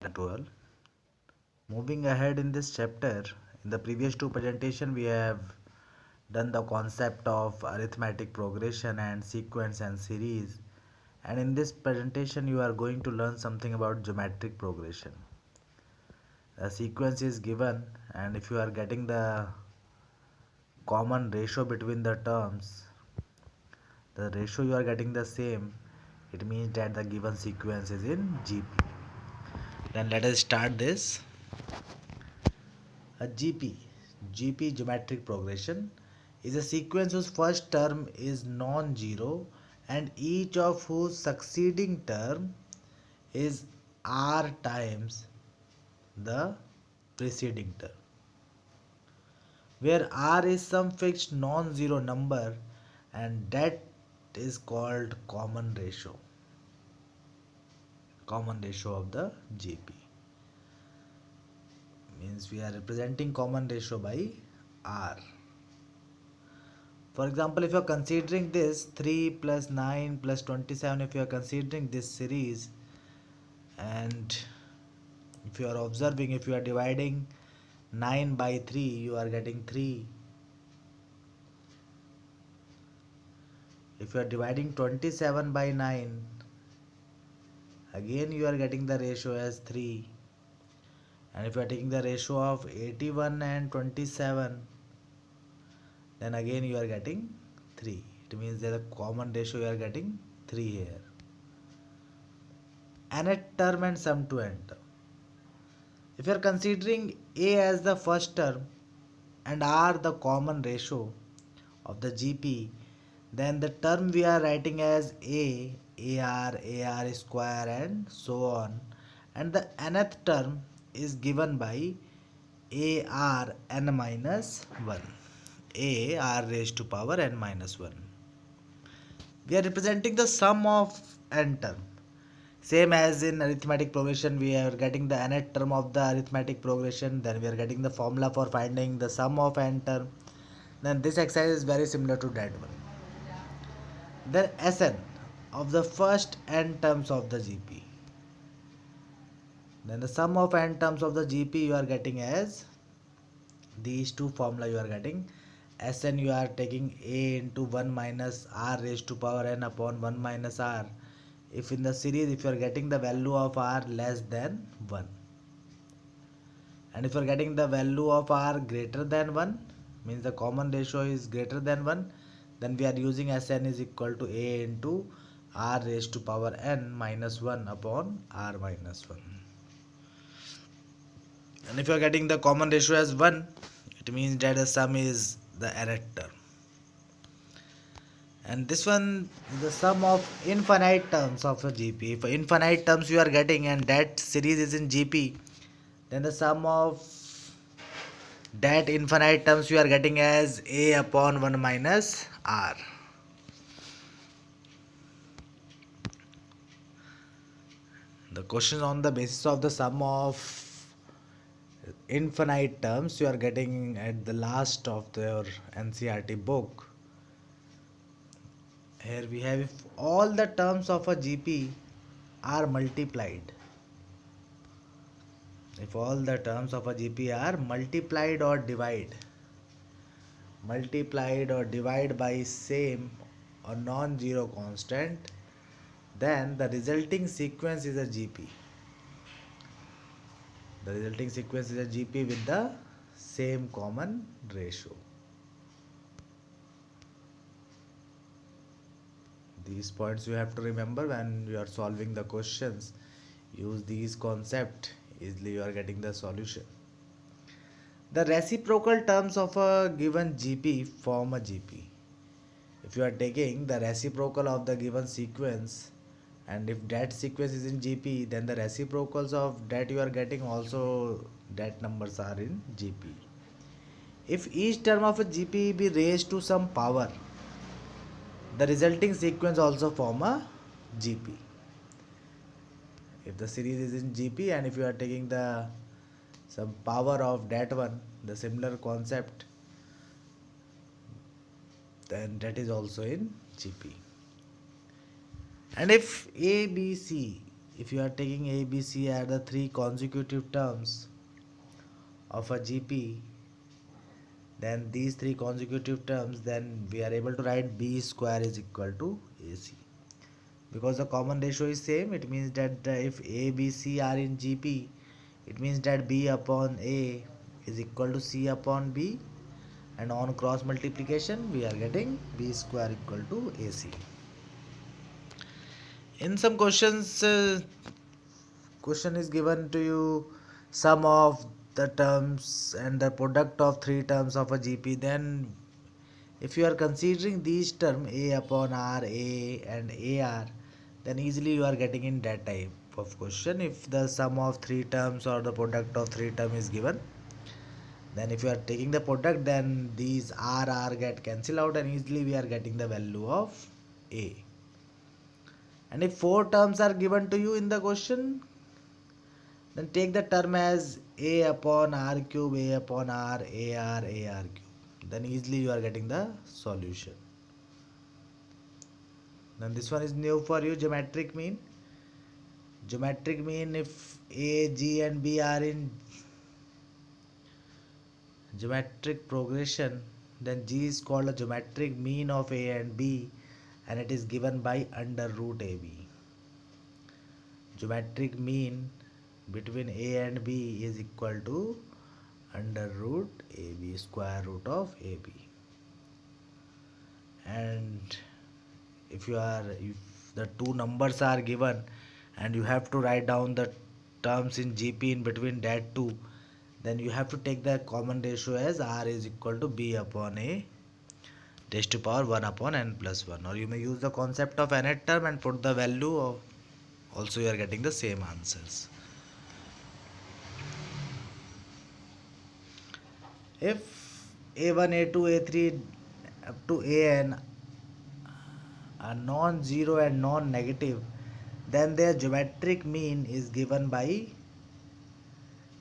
12. Moving ahead in this chapter, in the previous two presentation we have done the concept of arithmetic progression and sequence and series, and in this presentation you are going to learn something about geometric progression. A sequence is given, and if you are getting the common ratio between the terms, the ratio you are getting the same, it means that the given sequence is in GP. Then let us start this. A GP geometric progression is a sequence whose first term is non-zero and each of whose succeeding term is r times the preceding term, where r is some fixed non-zero number, and that is called common ratio of the GP. Means we are representing common ratio by r. For example, if you are considering this 3 plus 9 plus 27, if you are considering this series, and if you are observing, if you are dividing 9 by 3, you are getting 3. If you are dividing 27 by 9, again you are getting the ratio as 3. And if you are taking the ratio of 81 and 27, then again you are getting 3. It means that the common ratio you are getting 3 here. Nth term and sum to n term. If you are considering A as the first term and R the common ratio of the GP, then the term we are writing as AR square and so on, and the nth term is given by AR n minus 1. AR raised to power n minus 1. We are representing the sum of n term. Same as in arithmetic progression, we are getting the nth term of the arithmetic progression, then we are getting the formula for finding the sum of n term. Then this exercise is very similar to that one. Then Sn of the first n terms of the GP. Then the sum of n terms of the GP you are getting as these two formula you are getting. Sn you are taking A into 1 minus r raised to power n upon 1 minus r. If in the series, if you are getting the value of r less than 1, and if you are getting the value of r greater than 1, means the common ratio is greater than 1, then we are using Sn is equal to A into r raised to power n minus 1 upon r minus 1. And if you are getting the common ratio as 1, it means that the sum is the nth term. And this one is the sum of infinite terms of a GP. If infinite terms you are getting and that series is in GP, then the sum of that infinite terms you are getting as A upon 1 minus R. The question on the basis of the sum of infinite terms you are getting at the last of your NCERT book. Here we have, if all the terms of a GP are multiplied, if all the terms of a GP are multiplied or divide by same or non-zero constant, then the resulting sequence is a GP. The resulting sequence is a GP with the same common ratio. These points you have to remember when you are solving the questions. Use these concepts, easily you are getting the solution. The reciprocal terms of a given GP form a GP. If you are taking the reciprocal of the given sequence, and if that sequence is in GP, then the reciprocals of that you are getting also that numbers are in GP. If each term of a GP be raised to some power, the resulting sequence also form a GP. If the series is in GP and if you are taking the some power of that one, the similar concept, then that is also in GP. And if A, B, C if you are taking A, B, C are the three consecutive terms of a GP, then these three consecutive terms, then we are able to write B square is equal to AC. Because the common ratio is same, it means that if A, B, C are in GP, it means that B upon A is equal to C upon B, and on cross multiplication we are getting B square equal to AC. In some questions, question is given to you sum of the terms and the product of three terms of a GP, then if you are considering these terms A upon R, A and AR, then easily you are getting in that type of question. If the sum of three terms or the product of three terms is given, then if you are taking the product, then these R get cancelled out and easily we are getting the value of A. And if four terms are given to you in the question, then take the term as A upon R cube, A upon R, AR cube. Then easily you are getting the solution. Then this one is new for you, geometric mean. Geometric mean, if A, G and B are in geometric progression, then G is called a geometric mean of A and B, and it is given by under root AB. Geometric mean between A and B is equal to under root AB, square root of AB. And if the two numbers are given and you have to write down the terms in GP in between that two, then you have to take the common ratio as R is equal to B upon A raised to power 1 upon n plus 1, or you may use the concept of nth term and put the value of, also you are getting the same answers. If A1, A2, A3 up to An are non-zero and non-negative, then their geometric mean is given by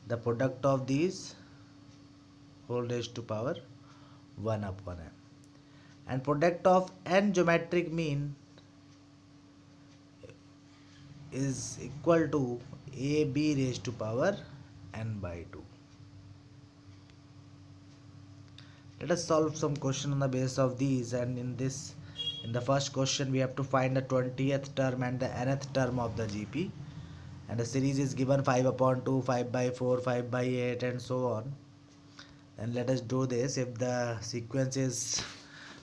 the product of these whole raised to power 1 upon n. And product of n geometric mean is equal to AB raised to power n by 2. Let us solve some question on the basis of these, and in the first question we have to find the 20th term and the nth term of the GP, and the series is given 5 upon 2, 5 by 4, 5 by 8 and so on. And let us do this. If the sequence is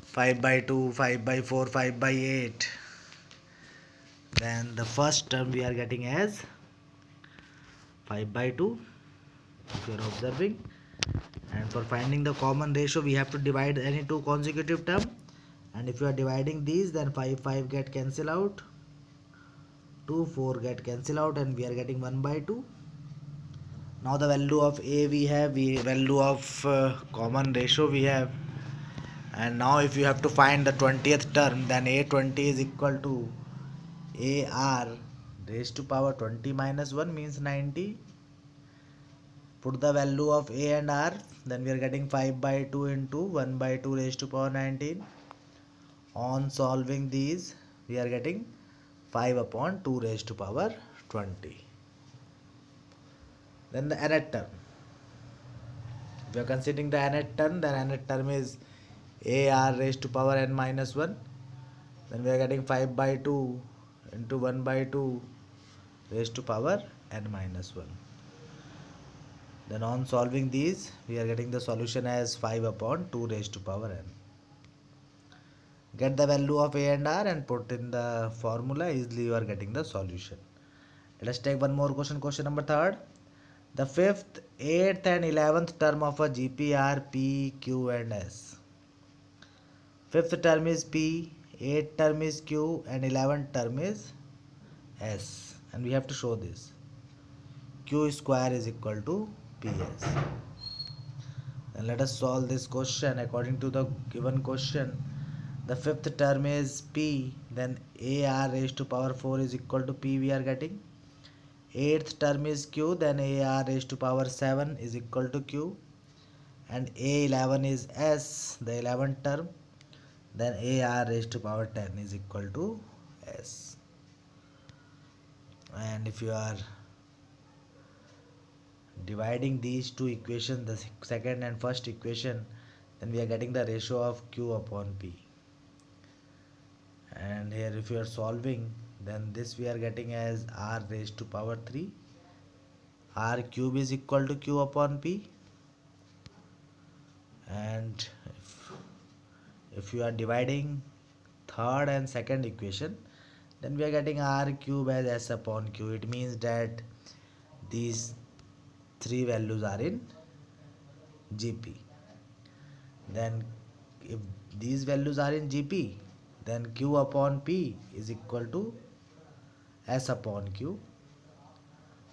5 by 2, 5 by 4, 5 by 8, then the first term we are getting as 5 by 2, if you are observing. And for finding the common ratio, we have to divide any two consecutive term, and if you are dividing these, then 5 get cancelled out, 2 4 get cancelled out, and we are getting 1 by 2. Now the value of A we have, value of common ratio we have, and now if you have to find the 20th term, then A20 is equal to AR raised to power 20 minus 1 means 90. Put the value of A and R, then we are getting 5 by 2 into 1 by 2 raised to power 19. On solving these, we are getting 5 upon 2 raised to power 20. Then the nth term. If we are considering the nth term, then nth term is AR raised to power n minus 1. Then we are getting 5 by 2 into 1 by 2 raised to power n minus 1. Then on solving these, we are getting the solution as 5 upon 2 raised to power n. Get the value of A and R and put in the formula, easily you are getting the solution. Let us take one more question, question number 3rd. The 5th, 8th and 11th term of a GP are P, Q and S. 5th term is P, 8th term is Q and 11th term is S. And we have to show this. Q square is equal to PS. Then let us solve this question according to the given question. The 5th term is P, then AR raised to power 4 is equal to P we are getting. 8th term is Q, then AR raised to power 7 is equal to Q. And A11 is S, the 11th term, then AR raised to power 10 is equal to S. And if you are dividing these two equations, the second and first equation, then we are getting the ratio of q upon p. And here if you are solving, then this we are getting as r raised to power 3. R cube is equal to q upon p. And if you are dividing third and second equation, then we are getting r cube as s upon q. It means that these three values are in gp. Then if these values are in gp, then q upon p is equal to s upon q.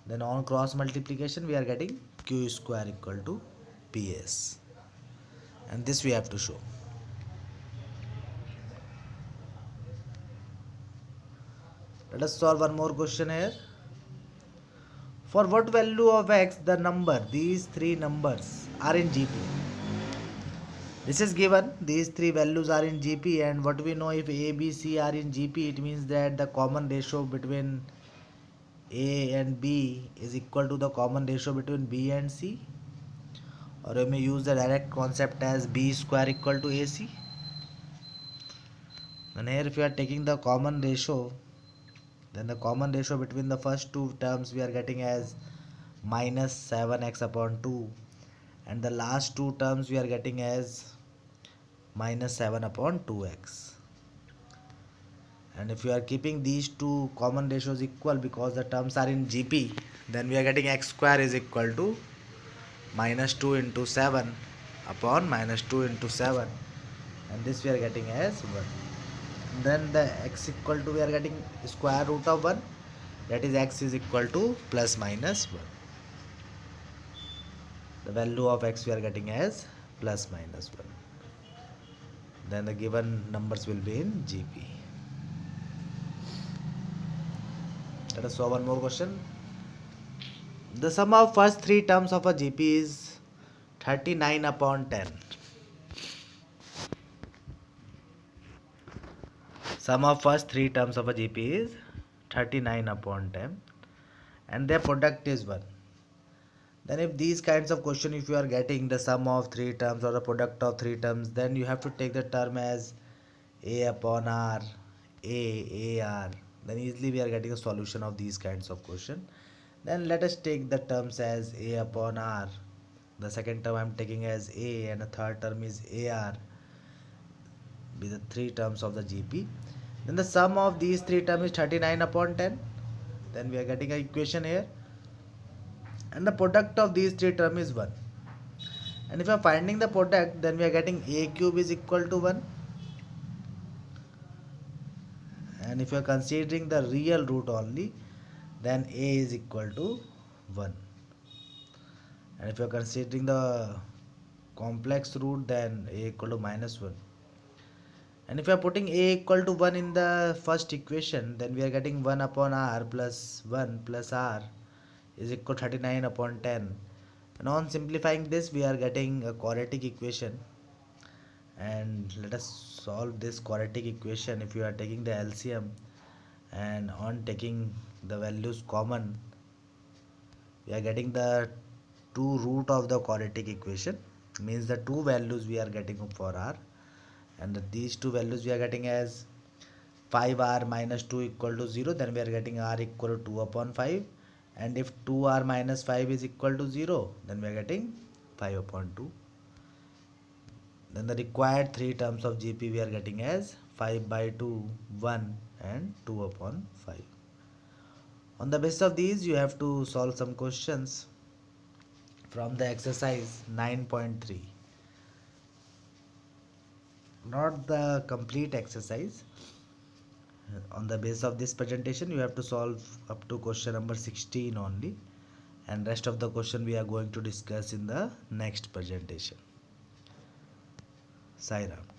Then on cross multiplication we are getting q square equal to ps, and this we have to show. Let us solve one more question here. For what value of x the number, these three numbers are in gp? This is given, these three values are in gp, and what we know, if a, b, c are in gp, it means that the common ratio between a and b is equal to the common ratio between b and c, or we may use the direct concept as b square equal to ac. And here if we are taking the common ratio, then the common ratio between the first two terms we are getting as minus 7x upon 2, and the last two terms we are getting as minus 7 upon 2x. And if you are keeping these two common ratios equal, because the terms are in gp, then we are getting x square is equal to minus 2 into 7 upon minus 2 into 7, and this we are getting as 1. Then the x equal to, we are getting square root of 1, that is x is equal to plus minus 1. The value of x we are getting as plus minus 1. Then the given numbers will be in gp. Let us solve one more question. The sum of first three terms of a gp is 39 upon 10. Sum of first three terms of a gp is 39 upon 10, and their product is 1. Then if these kinds of question, if you are getting the sum of three terms or the product of three terms, then you have to take the term as a upon r, ar. Then easily we are getting a solution of these kinds of question. Then let us take the terms as a upon r. The second term I am taking as a, and the third term is ar, be the three terms of the gp. Then the sum of these three terms is 39 upon 10. Then we are getting an equation here, and the product of these three terms is 1. And if you are finding the product, then we are getting a cube is equal to 1. And if you are considering the real root only, then a is equal to 1. And if you are considering the complex root, then a equal to minus 1. And if you are putting a equal to 1 in the first equation, then we are getting 1 upon r plus 1 plus r is equal to 39 upon 10. And on simplifying this, we are getting a quadratic equation. And let us solve this quadratic equation. If you are taking the LCM and on taking the values common, we are getting the two root of the quadratic equation, means the two values we are getting for r, and these two values we are getting as 5r minus 2 equal to 0. Then we are getting r equal to 2 upon 5, and if 2r minus 5 is equal to 0, then we are getting 5 upon 2. Then the required three terms of gp we are getting as 5 by 2, 1, and 2 upon 5. On the basis of these, you have to solve some questions from the exercise 9.3. Not the complete exercise. On the basis of this presentation, you have to solve up to question number 16 only, and rest of the question we are going to discuss in the next presentation. Sai Ram.